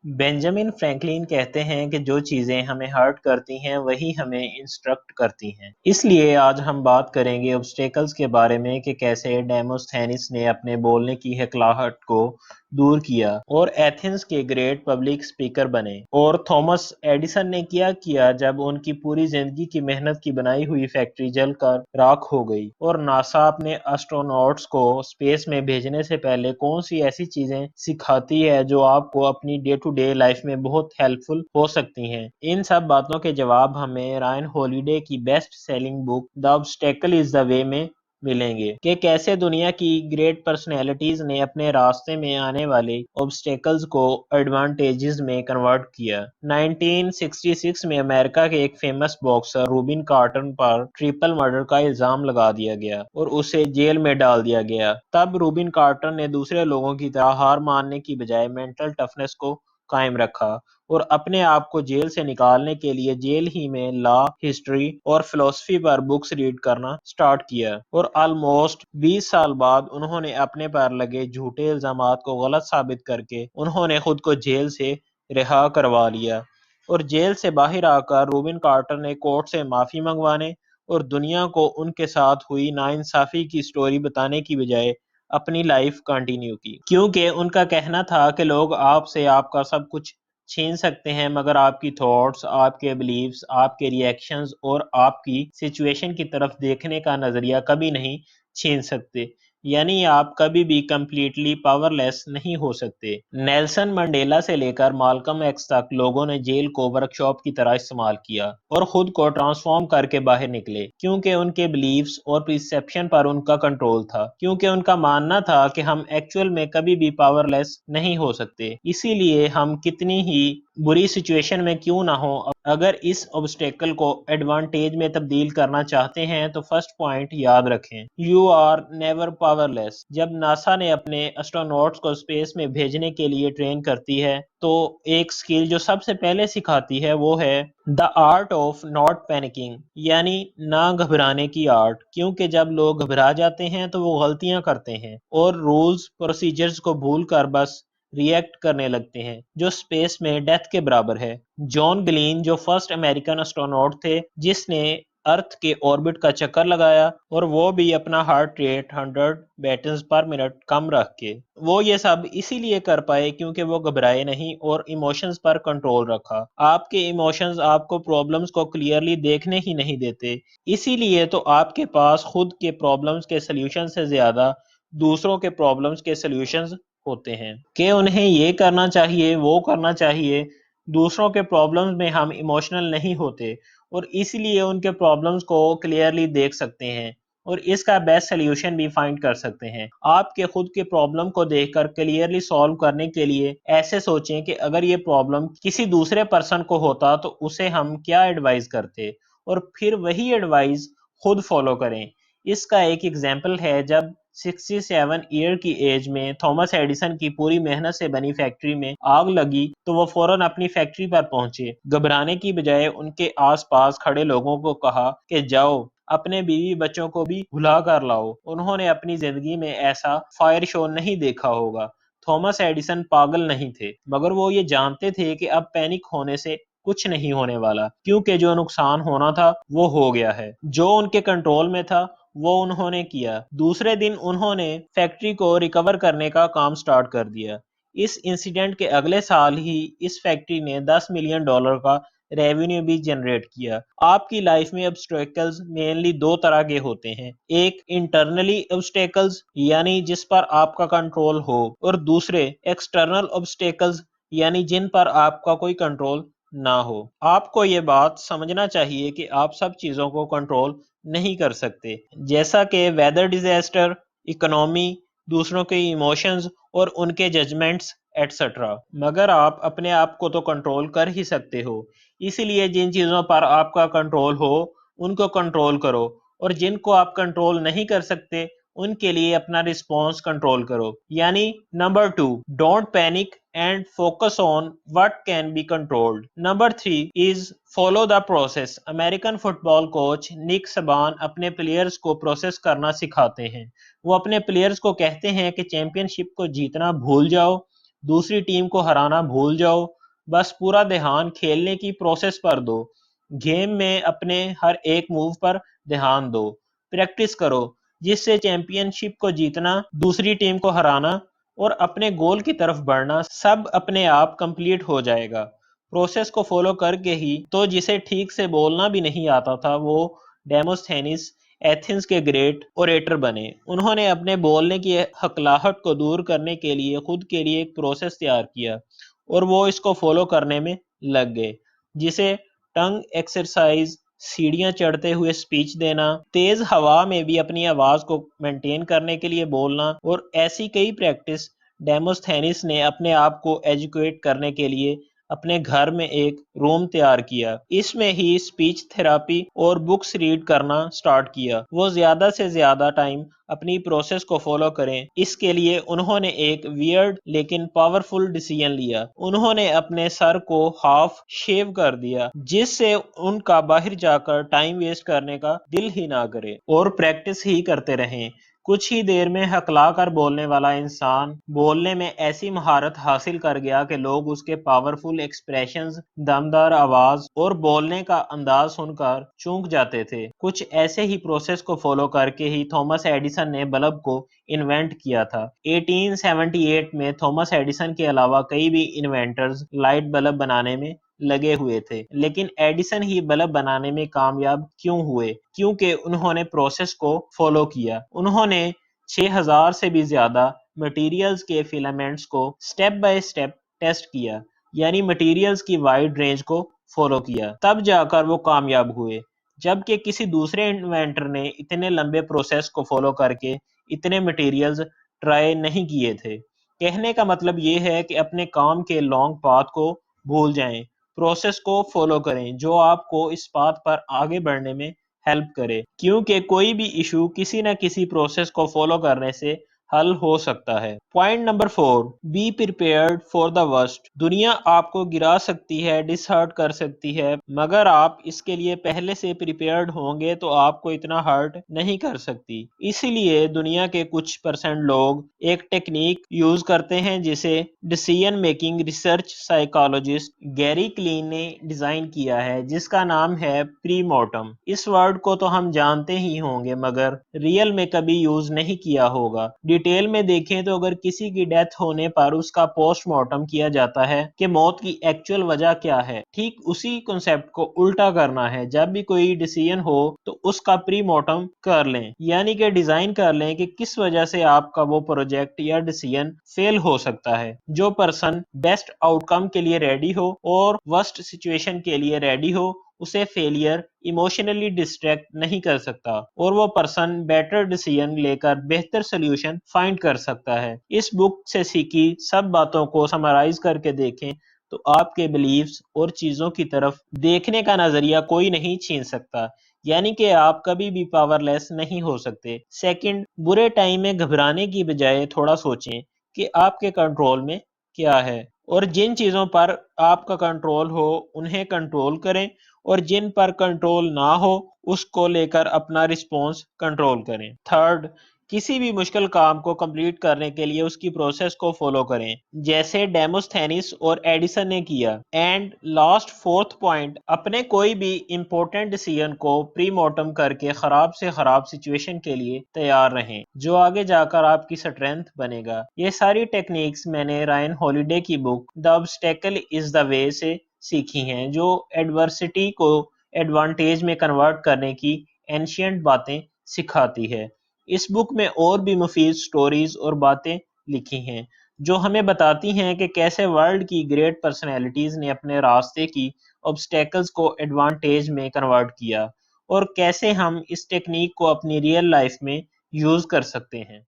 بینجامن Franklin کہتے ہیں کہ جو چیزیں ہمیں ہرٹ کرتی ہیں وہی ہمیں انسٹرکٹ کرتی ہیں۔ اس لیے آج ہم بات کریں گے obstacles کے بارے میں کہ کیسے ڈیموستھینس نے اپنے بولنے کی ہکلاہٹ کو دور کیا اور ایتھنز کے گریٹ پبلک اسپیکر بنے، اور تھامس ایڈیسن نے کیا جب ان کی پوری زندگی کی محنت کی بنائی ہوئی فیکٹری جل کر راکھ ہو گئی، اور ناسا اپنے اسٹروناٹس کو اسپیس میں بھیجنے سے پہلے کون سی ایسی چیزیں سکھاتی ہے جو آپ کو اپنی ڈے ٹو ڈے لائف میں بہت ہیلپ فل ہو سکتی ہیں۔ ان سب باتوں کے جواب ہمیں رائن ہالیڈے کی best selling book the obstacle is the way میں ملیں گے، کہ کیسے دنیا کی گریٹ پرسنالٹیز نے اپنے راستے میں آنے والے obstacles کو ایڈوانٹیجز میں کنورٹ کیا۔ 1966 میں امریکہ کے ایک فیمس باکسر روبن کارٹر پر ٹرپل مرڈر کا الزام لگا دیا گیا اور اسے جیل میں ڈال دیا گیا۔ تب روبن کارٹر نے دوسرے لوگوں کی طرح ہار ماننے کی بجائے مینٹل ٹفنس کو قائم رکھا اور اپنے آپ کو جیل سے نکالنے کے لیے جیل ہی میں لا، ہسٹری اور فلسفی پر بکس ریڈ کرنا سٹارٹ کیا، اور آلموسٹ 20 سال بعد انہوں نے اپنے پر لگے جھوٹے الزامات کو غلط ثابت کر کے انہوں نے خود کو جیل سے رہا کروا لیا، اور جیل سے باہر آ کر روبن کارٹر نے کورٹ سے معافی منگوانے اور دنیا کو ان کے ساتھ ہوئی ناانصافی کی سٹوری بتانے کی بجائے اپنی لائف کنٹینیو کی، کیونکہ ان کا کہنا تھا کہ لوگ آپ سے آپ کا سب کچھ چھین سکتے ہیں مگر آپ کی تھاٹس، آپ کے بلیفز، آپ کے ری ایکشنز اور آپ کی سچویشن کی طرف دیکھنے کا نظریہ کبھی نہیں چھین سکتے، یعنی آپ کبھی بھی کمپلیٹلی پاور لیس نہیں ہو سکتے۔ نیلسن منڈیلا سے لے کر مالکم ایکس تک لوگوں نے جیل کو ورک شاپ کی طرح استعمال کیا اور خود کو ٹرانسفارم کر کے باہر نکلے، کیونکہ ان کے بلیفز اور پرسیپشن پر ان کا کنٹرول تھا، کیونکہ ان کا ماننا تھا کہ ہم ایکچوئل میں کبھی بھی پاور لیس نہیں ہو سکتے، اسی لیے ہم کتنی ہی بری سچویشن میں کیوں نہ ہو، اگر اس obstacle کو ایڈوانٹیج میں تبدیل کرنا چاہتے ہیں تو فرسٹ پوائنٹ یاد رکھیں، یو آر نیور پاور لیس۔ جب ناسا نے اپنے اسٹروناٹس کو اسپیس میں بھیجنے کے لیے ٹرین کرتی ہے تو ایک سکل جو سب سے پہلے سکھاتی ہے وہ ہے the art of not panicking، یعنی نہ گھبرانے کی آرٹ، کیونکہ جب لوگ گھبرا جاتے ہیں تو وہ غلطیاں کرتے ہیں اور رولز پروسیجرز کو بھول کر بس ری ایکٹ کرنے لگتے ہیں، جو سپیس میں ڈیتھ کے برابر ہے۔ جان گلین جو فرسٹ امریکن اسٹروناٹ تھے جس نے ارتھ کے اوربٹ کا چکر لگایا، اور وہ بھی اپنا ہارٹ ریٹ 100 بیٹنز پر منٹ کم رکھ کے، وہ یہ سب اسی لیے کر پائے کیونکہ وہ گھبرائے نہیں اور ایموشنز پر کنٹرول رکھا۔ آپ کے ایموشنز آپ کو پرابلمز کو کلیئرلی دیکھنے ہی نہیں دیتے، اسی لیے تو آپ کے پاس خود کے پرابلمز کے سلیوشن سے زیادہ دوسروں کے پرابلمز کے سلیوشنز ہوتے ہیں کہ انہیں یہ کرنا چاہیے، وہ کرنا چاہیے۔ دوسروں کے پرابلمز میں ہم ایموشنل نہیں ہوتے اور اسی لیے ان کے پرابلمز کو کلیئرلی دیکھ سکتے ہیں اور اس کا بیسٹ سلیوشن بھی فائنڈ کر سکتے ہیں۔ آپ کے خود کے پرابلم کو دیکھ کر کلیئرلی سالو کرنے کے لیے ایسے سوچیں کہ اگر یہ پرابلم کسی دوسرے پرسن کو ہوتا تو اسے ہم کیا ایڈوائز کرتے، اور پھر وہی ایڈوائز خود فالو کریں۔ اس کا ایک ایگزامپل ہے جب 67 ایئر کی ایج میں تھامس ایڈیسن کی پوری محنت سے بنی فیکٹری میں آگ لگی تو وہ فوراً اپنی فیکٹری پر پہنچے، گھبرانے کی بجائے ان کے آس پاس کھڑے لوگوں کو کہا کہ جاؤ اپنے بیوی بچوں کو بھی بھلا کر لاؤ۔ انہوں نے اپنی زندگی میں ایسا فائر شو نہیں دیکھا ہوگا۔ تھامس ایڈیسن پاگل نہیں تھے مگر وہ یہ جانتے تھے کہ اب پینک ہونے سے کچھ نہیں ہونے والا، کیونکہ جو نقصان ہونا تھا وہ ہو گیا ہے، جو ان کے کنٹرول میں تھا وہ انہوں نے کیا۔ دوسرے دن انہوں نے فیکٹری کو ریکور کرنے کا کام سٹارٹ کر دیا۔ اس انسیڈنٹ کے اگلے سال ہی اس فیکٹری نے $10 ملین کا ریونیو بھی جنریٹ کیا۔ آپ کی لائف میں obstacles مینلی دو طرح کے ہوتے ہیں، ایک انٹرنلی obstacles یعنی جس پر آپ کا کنٹرول ہو، اور دوسرے ایکسٹرنل obstacles یعنی جن پر آپ کا کوئی کنٹرول نہ ہو۔ آپ کو یہ بات سمجھنا چاہیے کہ آپ سب چیزوں کو کنٹرول نہیں کر سکتے، جیسا کہ ویدر ڈیزاسٹر، اکنامی، دوسروں کے ایموشنز اور ان کے ججمنٹس ایٹسٹرا، مگر آپ اپنے آپ کو تو کنٹرول کر ہی سکتے ہو۔ اسی لیے جن چیزوں پر آپ کا کنٹرول ہو ان کو کنٹرول کرو، اور جن کو آپ کنٹرول نہیں کر سکتے ان کے لیے اپنا رسپانس کنٹرول کرو۔ یعنی number 2، don't panic and focus on what can be controlled۔ Number 3 is follow the process۔ American football coach Nick Saban اپنے پلیئرز کو پروسیس کرنا سکھاتے ہیں۔ وہ اپنے پلیئرز کو کہتے ہیں کہ چیمپئن شپ کو جیتنا بھول جاؤ، دوسری ٹیم کو ہرانا بھول جاؤ، بس پورا دھیان کھیلنے کی پروسیس پر دو۔ گیم میں اپنے ہر ایک موو پر دھیان دو، پریکٹس کرو، جس سے چیمپئن شپ کو جیتنا، دوسری ٹیم کو ہرانا اور اپنے گول کی طرف بڑھنا سب اپنے آپ کمپلیٹ ہو جائے گا۔ پروسیس کو فالو کر کے ہی تو جسے ٹھیک سے بولنا بھی نہیں آتا تھا وہ ڈیموستھینس ایتھنز کے گریٹ اوریٹر بنے۔ انہوں نے اپنے بولنے کی ہکلاہٹ کو دور کرنے کے لیے خود کے لیے ایک پروسیس تیار کیا اور وہ اس کو فالو کرنے میں لگ گئے، جسے ٹنگ ایکسرسائز، سیڑھیاں چڑھتے ہوئے سپیچ دینا، تیز ہوا میں بھی اپنی آواز کو مینٹین کرنے کے لیے بولنا، اور ایسی کئی پریکٹس ڈیموستھینس نے اپنے آپ کو ایجوکیٹ کرنے کے لیے اپنے گھر میں ایک روم تیار کیا۔ اس میں ہی اسپیچ تھراپی اور بکس ریڈ کرنا سٹارٹ کیا۔ وہ زیادہ سے زیادہ ٹائم اپنی پروسیس کو فالو کریں، اس کے لیے انہوں نے ایک ویئرڈ لیکن پاورفل ڈیسیژن لیا۔ انہوں نے اپنے سر کو ہاف شیو کر دیا، جس سے ان کا باہر جا کر ٹائم ویسٹ کرنے کا دل ہی نہ کرے، اور پریکٹس ہی کرتے رہیں۔ کچھ ہی دیر میں ہکلا کر بولنے والا انسان بولنے میں ایسی مہارت حاصل کر گیا کہ لوگ اس کے پاورفل ایکسپریشنز، دمدار آواز اور بولنے کا انداز سن کر چونک جاتے تھے۔ کچھ ایسے ہی پروسیس کو فالو کر کے ہی تھامس ایڈیسن نے بلب کو انوینٹ کیا تھا۔ 1878 میں تھامس ایڈیسن کے علاوہ کئی بھی انوینٹرز لائٹ بلب بنانے میں لگے ہوئے تھے، لیکن ایڈیسن ہی بلب بنانے میں کامیاب کیوں ہوئے؟ کیونکہ انہوں نے پروسیس کو فالو کیا۔ انہوں نے 6000 سے بھی زیادہ مٹیریلز کے فیلامنٹس کو سٹیپ بائی سٹیپ ٹیسٹ کیا، یعنی مٹیریلز کی وائڈ رینج کو فالو کیا، تب جا کر وہ کامیاب ہوئے۔ جبکہ کسی دوسرے انوینٹر نے اتنے لمبے پروسیس کو فالو کر کے اتنے مٹیریلز ٹرائی نہیں کیے تھے۔ کہنے کا مطلب یہ ہے کہ اپنے کام کے لانگ پاتھ کو بھول جائیں، پروسیس کو فالو کریں جو آپ کو اس پاتھ پر آگے بڑھنے میں ہیلپ کرے، کیونکہ کوئی بھی ایشو کسی نہ کسی پروسیس کو فالو کرنے سے حل ہو سکتا ہے۔ Point number 4، be prepared for the worst. دنیا آپ کو گرا سکتی ہے، ڈس ہرٹ کر سکتی ہے، مگر آپ اس کے لیے پہلے سے پریپیئرڈ ہوں گے تو آپ کو اتنا ہرٹ نہیں کر سکتی۔ اسی لیے دنیا کے کچھ پرسنٹ لوگ ایک ٹیکنیک یوز کرتے ہیں جسے ڈیسیژن میکنگ ریسرچ سائیکالوجسٹ گیری کلین نے ڈیزائن کیا ہے، جس کا نام ہے پری مورٹم۔ اس ورڈ کو تو ہم جانتے ہی ہوں گے مگر ریئل میں کبھی یوز نہیں کیا ہوگا۔ ڈیٹیل میں دیکھیں تو اگر کسی کی ڈیتھ ہونے پر اس کا پوسٹ مارٹم کیا جاتا ہے کہ موت کی ایکچوئل وجہ کیا ہے، ٹھیک اسی کنسیپٹ کو الٹا کرنا ہے۔ جب بھی کوئی ڈیسیژن ہو تو اس کا پری مارٹم کر لیں، یعنی کہ ڈیزائن کر لیں کہ کس وجہ سے آپ کا وہ پروجیکٹ یا ڈیسیژن فیل ہو سکتا ہے۔ جو پرسن بیسٹ آؤٹ کم کے لیے ریڈی ہو اور ورسٹ سچویشن کے لیے ریڈی ہو، اسے فیلئر ایموشنلی ڈسٹریکٹ نہیں کر سکتا، اور وہ پرسن بیٹر ڈیسیژن لے کر بہتر سلیوشن فائنڈ کر سکتا ہے۔ اس بک سے سیکھی سب باتوں کو سمرائز کر کے دیکھیں تو آپ کے بلیفز اور چیزوں کی طرف دیکھنے کا نظریہ کوئی نہیں چھین سکتا، یعنی کہ آپ کبھی بھی پاور لیس نہیں ہو سکتے۔ سیکنڈ، برے ٹائم میں گھبرانے کی بجائے تھوڑا سوچیں کہ آپ کے کنٹرول میں کیا ہے، اور جن چیزوں پر آپ کا کنٹرول ہو انہیں کنٹرول کریں، اور جن پر کنٹرول نہ ہو اس کو لے کر اپنا رسپانس کنٹرول کریں۔ تھرڈ، کسی بھی مشکل کام کو کمپلیٹ کرنے کے لیے اس کی پروسیس کو فالو کریں، جیسے ڈیموستھینس اور ایڈیسن نے کیا۔ اینڈ لاسٹ فورتھ پوائنٹ، اپنے کوئی بھی امپورٹنٹ ڈیسیژن کو پری مارٹم کر کے خراب سے خراب سچویشن کے لیے تیار رہیں، جو آگے جا کر آپ کی سٹرینتھ بنے گا۔ یہ ساری ٹیکنیکس میں نے رائن ہالیڈے کی بک دی آبسٹیکل از دی وے سے سیکھی ہیں، جو ایڈورسٹی کو ایڈوانٹیج میں کنورٹ کرنے کی اینشینٹ باتیں سکھاتی ہے۔ اس بک میں اور بھی مفید سٹوریز اور باتیں لکھی ہیں جو ہمیں بتاتی ہیں کہ کیسے ورلڈ کی گریٹ پرسنالٹیز نے اپنے راستے کی آبسٹیکلز کو ایڈوانٹیج میں کنورٹ کیا، اور کیسے ہم اس ٹیکنیک کو اپنی ریئل لائف میں یوز کر سکتے ہیں۔